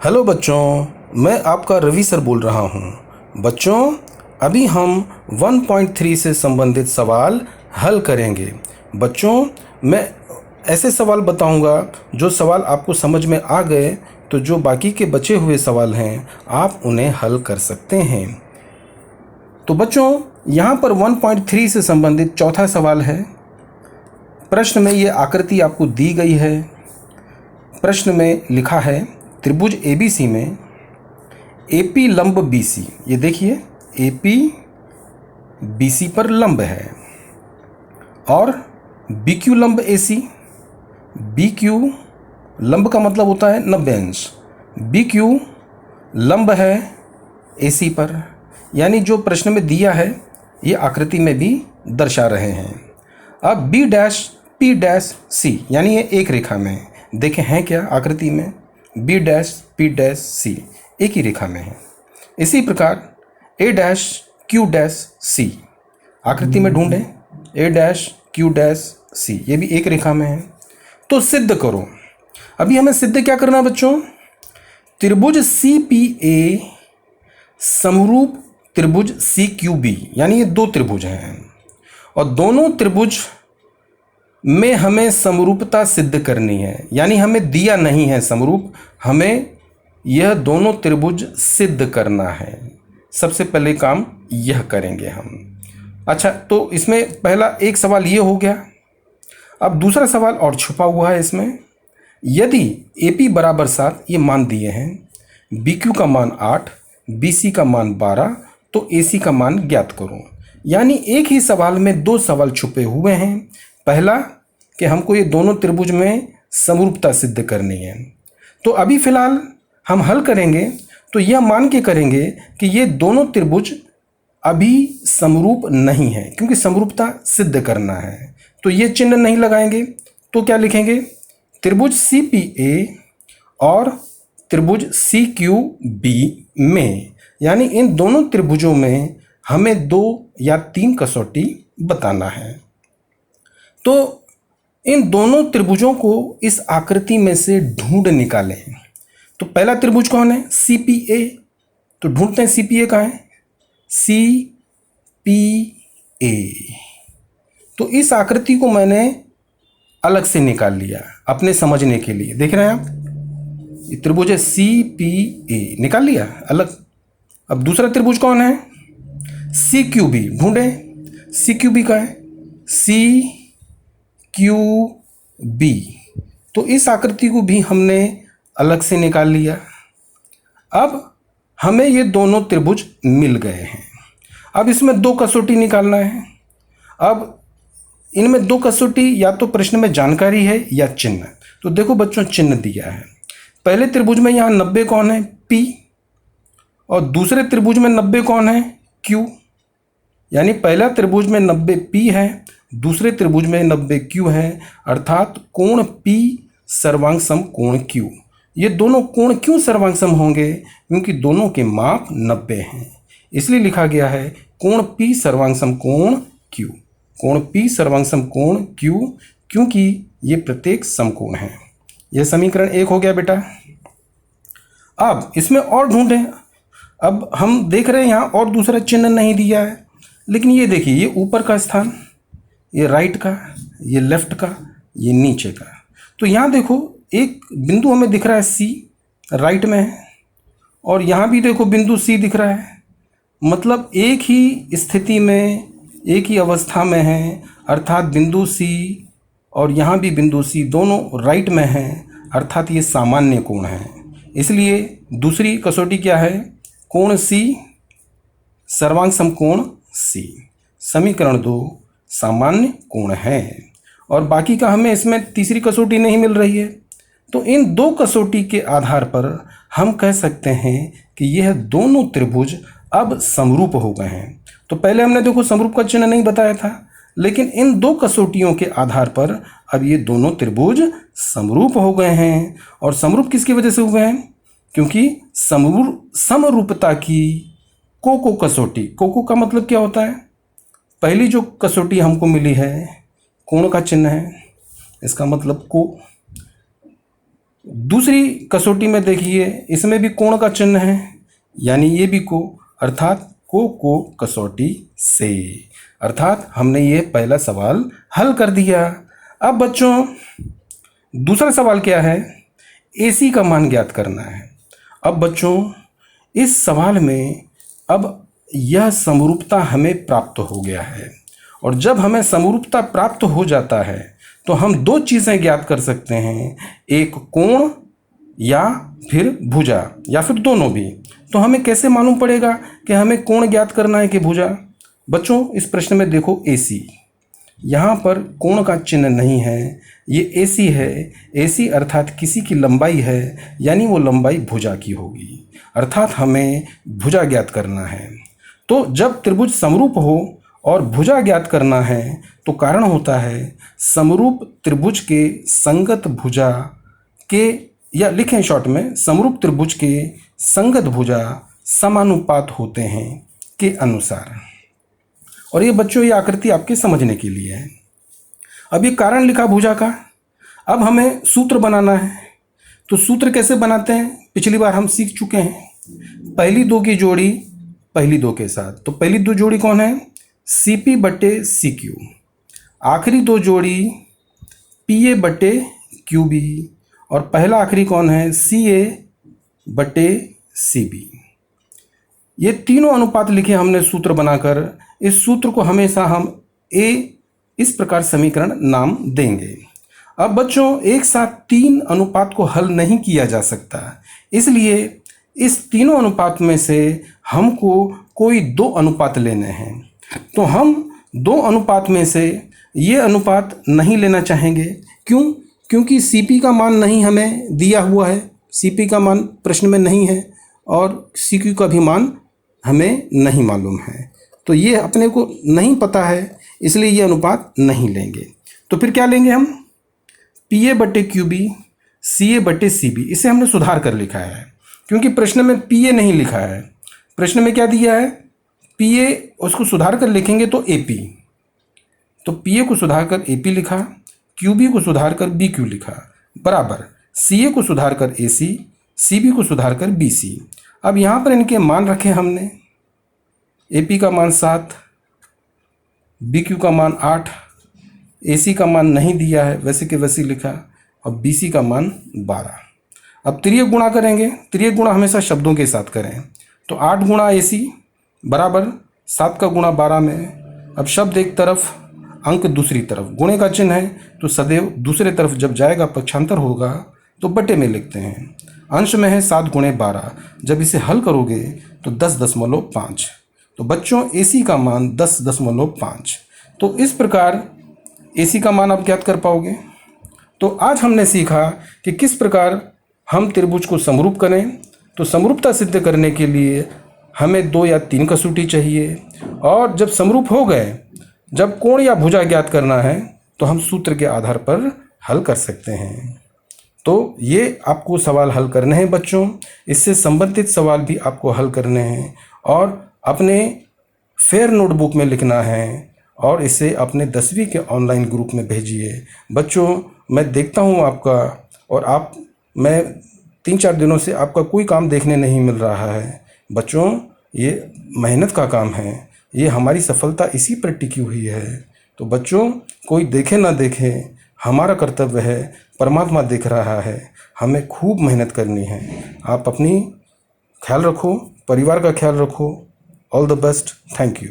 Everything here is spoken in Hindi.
हेलो बच्चों, मैं आपका रवि सर बोल रहा हूँ। बच्चों, अभी हम 1.3 से संबंधित सवाल हल करेंगे। बच्चों, मैं ऐसे सवाल बताऊँगा जो सवाल आपको समझ में आ गए तो जो बाकी के बचे हुए सवाल हैं आप उन्हें हल कर सकते हैं। तो बच्चों, यहाँ पर 1.3 से संबंधित चौथा सवाल है। प्रश्न में ये आकृति आपको दी गई है। प्रश्न में लिखा है त्रिभुज ABC में AP लंब BC। ये देखिए AP BC पर लंब है और BQ लंब AC। BQ लंब का मतलब होता है 90 अंश। BQ लंब है AC पर, यानी जो प्रश्न में दिया है ये आकृति में भी दर्शा रहे हैं। अब B dash P dash C, यानी ये एक रेखा में देखें हैं क्या आकृति में, B dash P dash C एक ही रेखा में है। इसी प्रकार A dash Q dash C आकृति में ढूंढें, A dash Q dash C ये भी एक रेखा में है। तो सिद्ध करो। अभी हमें सिद्ध क्या करना बच्चों, त्रिभुज CPA समरूप त्रिभुज CQB, यानी ये दो त्रिभुज हैं और दोनों त्रिभुज में हमें समरूपता सिद्ध करनी है, यानी हमें दिया नहीं है समरूप, हमें यह दोनों त्रिभुज सिद्ध करना है। सबसे पहले काम यह करेंगे हम। अच्छा, तो इसमें पहला एक सवाल ये हो गया। अब दूसरा सवाल और छुपा हुआ है इसमें। यदि AP बराबर 7 ये मान दिए हैं, BQ का मान 8, BC का मान 12, तो AC का मान ज्ञात करो। यानी एक ही सवाल में दो सवाल छुपे हुए हैं। पहला कि हमको ये दोनों त्रिभुज में समरूपता सिद्ध करनी है। तो अभी फिलहाल हम हल करेंगे तो यह मान के करेंगे कि ये दोनों त्रिभुज अभी समरूप नहीं है, क्योंकि समरूपता सिद्ध करना है। तो ये चिन्ह नहीं लगाएंगे तो क्या लिखेंगे, त्रिभुज CPA और त्रिभुज CQB में, यानी इन दोनों त्रिभुजों में हमें 2 या 3 कसौटी बताना है। तो इन दोनों त्रिभुजों को इस आकृति में से ढूंढ निकालें। तो पहला त्रिभुज कौन है, CPA। तो ढूंढते हैं CPA कहाँ है, CPA। तो इस आकृति को मैंने अलग से निकाल लिया अपने समझने के लिए। देख रहे हैं आप, ये त्रिभुज है CPA, निकाल लिया अलग। अब दूसरा त्रिभुज कौन है, CQB। ढूंढें CQB का है, CQB। तो इस आकृति को भी हमने अलग से निकाल लिया। अब हमें ये दोनों त्रिभुज मिल गए हैं। अब इसमें 2 कसौटी निकालना है। अब इनमें 2 कसौटी या तो प्रश्न में जानकारी है या चिन्ह। तो देखो बच्चों, चिन्ह दिया है। पहले त्रिभुज में यहाँ 90 कौन है, P, और दूसरे त्रिभुज में 90 कौन है, Q। यानी पहला त्रिभुज में 90 P है, दूसरे त्रिभुज में 90 Q है, अर्थात कोण P सर्वांग सम कोण Q। ये दोनों कोण क्यों सर्वांग सम होंगे, क्योंकि दोनों के माप 90 हैं, इसलिए लिखा गया है कोण P सर्वांग सम कोण Q। कोण P सर्वांग सम कोण Q, क्योंकि ये प्रत्येक समकोण है। यह समीकरण 1 हो गया बेटा। अब इसमें और ढूंढें। अब हम देख रहे हैं यहाँ और दूसरा चिन्ह नहीं दिया है, लेकिन ये देखिए, ये ऊपर का स्थान, ये राइट का, ये लेफ्ट का, ये नीचे का। तो यहाँ देखो एक बिंदु हमें दिख रहा है C, राइट में है, और यहाँ भी देखो बिंदु C दिख रहा है। मतलब एक ही स्थिति में, एक ही अवस्था में है, अर्थात बिंदु C और यहाँ भी बिंदु C दोनों राइट में हैं, अर्थात ये सामान्य कोण है। इसलिए दूसरी कसौटी क्या है, कोण C सर्वांग समकोण C। समीकरण 2 सामान्य कोण है। और बाकी का हमें इसमें तीसरी कसौटी नहीं मिल रही है। तो इन 2 कसौटी के आधार पर हम कह सकते हैं कि यह दोनों त्रिभुज अब समरूप हो गए हैं। तो पहले हमने देखो समरूप का चिन्ह नहीं बताया था, लेकिन इन 2 कसौटियों के आधार पर अब ये दोनों त्रिभुज समरूप हो गए हैं। और समरूप किसकी वजह से हुए हैं, क्योंकि समरूपता की को कसौटी, को का मतलब क्या होता है, पहली जो कसौटी हमको मिली है कोण का चिन्ह है, इसका मतलब को, दूसरी कसौटी में देखिए, इसमें भी कोण का चिन्ह है, यानी ये भी को, अर्थात को कसौटी से, अर्थात हमने ये पहला सवाल हल कर दिया। अब बच्चों दूसरा सवाल क्या है, AC का मान ज्ञात करना है। अब बच्चों इस सवाल में अब यह समरूपता हमें प्राप्त हो गया है, और जब हमें समरूपता प्राप्त हो जाता है तो हम दो चीज़ें ज्ञात कर सकते हैं, एक कोण या फिर भुजा, या फिर दोनों भी। तो हमें कैसे मालूम पड़ेगा कि हमें कोण ज्ञात करना है कि भुजा? बच्चों इस प्रश्न में देखो AC, यहाँ पर कोण का चिन्ह नहीं है, ये AC है। AC अर्थात किसी की लंबाई है, यानी वो लंबाई भुजा की होगी, अर्थात हमें भुजा ज्ञात करना है। तो जब त्रिभुज समरूप हो और भुजा ज्ञात करना है तो कारण होता है समरूप त्रिभुज के संगत भुजा के, या लिखें शॉर्ट में, समरूप त्रिभुज के संगत भुजा समानुपात होते हैं के अनुसार। और ये बच्चों ये आकृति आपके समझने के लिए है। अब ये कारण लिखा भुजा का, अब हमें सूत्र बनाना है। तो सूत्र कैसे बनाते हैं, पिछली बार हम सीख चुके हैं। पहली दो की जोड़ी पहली दो के साथ, तो पहली दो जोड़ी कौन है, CP/CQ। आखिरी दो जोड़ी PA/QB, और पहला आखिरी कौन है, CA/CB। ये तीनों अनुपात लिखे हमने सूत्र बनाकर। इस सूत्र को हमेशा हम इस प्रकार समीकरण नाम देंगे। अब बच्चों एक साथ तीन अनुपात को हल नहीं किया जा सकता, इसलिए इस तीनों अनुपात में से हमको कोई दो अनुपात लेने हैं। तो हम दो अनुपात में से ये अनुपात नहीं लेना चाहेंगे। क्यों? क्योंकि CP का मान नहीं हमें दिया हुआ है, CP का मान प्रश्न में नहीं है, और CQ का भी मान हमें नहीं मालूम है। तो ये अपने को नहीं पता है, इसलिए ये अनुपात नहीं लेंगे। तो फिर क्या लेंगे हम, PA/QB, CA/CB। इसे हमने सुधार कर लिखा है, क्योंकि प्रश्न में PA नहीं लिखा है। प्रश्न में क्या दिया है, PA, उसको सुधार कर लिखेंगे तो AP। तो PA को सुधार कर AP लिखा, QB को सुधार कर BQ लिखा, बराबर CA को सुधार कर AC, CB को सुधार कर BC। अब यहाँ पर इनके मान रखे हमने, AP का मान 7, BQ का मान 8, AC का मान नहीं दिया है, वैसे के वैसे लिखा, और BC का मान 12। अब त्रियक गुणा करेंगे, त्रियक गुणा हमेशा शब्दों के साथ करें। तो 8 गुणा AC बराबर 7 का गुणा 12 में। अब शब्द एक तरफ, अंक दूसरी तरफ, गुणे का चिन्ह है तो सदैव दूसरे तरफ जब जाएगा पक्षांतर होगा तो बटे में लिखते हैं। अंश में है 7 गुणे 12, जब इसे हल करोगे तो 10.5। तो बच्चों AC का मान 10.5। तो इस प्रकार AC का मान आप ज्ञात कर पाओगे। तो आज हमने सीखा कि किस प्रकार हम त्रिभुज को समरूप करें। तो समरूपता सिद्ध करने के लिए हमें 2 या 3 कसौटी चाहिए, और जब समरूप हो गए, जब कोण या भुजा ज्ञात करना है तो हम सूत्र के आधार पर हल कर सकते हैं। तो ये आपको सवाल हल करने हैं बच्चों, इससे संबंधित सवाल भी आपको हल करने हैं, और अपने फेयर नोटबुक में लिखना है, और इसे अपने 10वीं के ऑनलाइन ग्रुप में भेजिए। बच्चों मैं देखता हूँ आपका, और मैं 3-4 दिनों से आपका कोई काम देखने नहीं मिल रहा है। बच्चों ये मेहनत का काम है, ये हमारी सफलता इसी पर टिकी हुई है। तो बच्चों कोई देखे ना देखे, हमारा कर्तव्य है, परमात्मा देख रहा है, हमें खूब मेहनत करनी है। आप अपनी ख्याल रखो, परिवार का ख्याल रखो। All the best, thank you.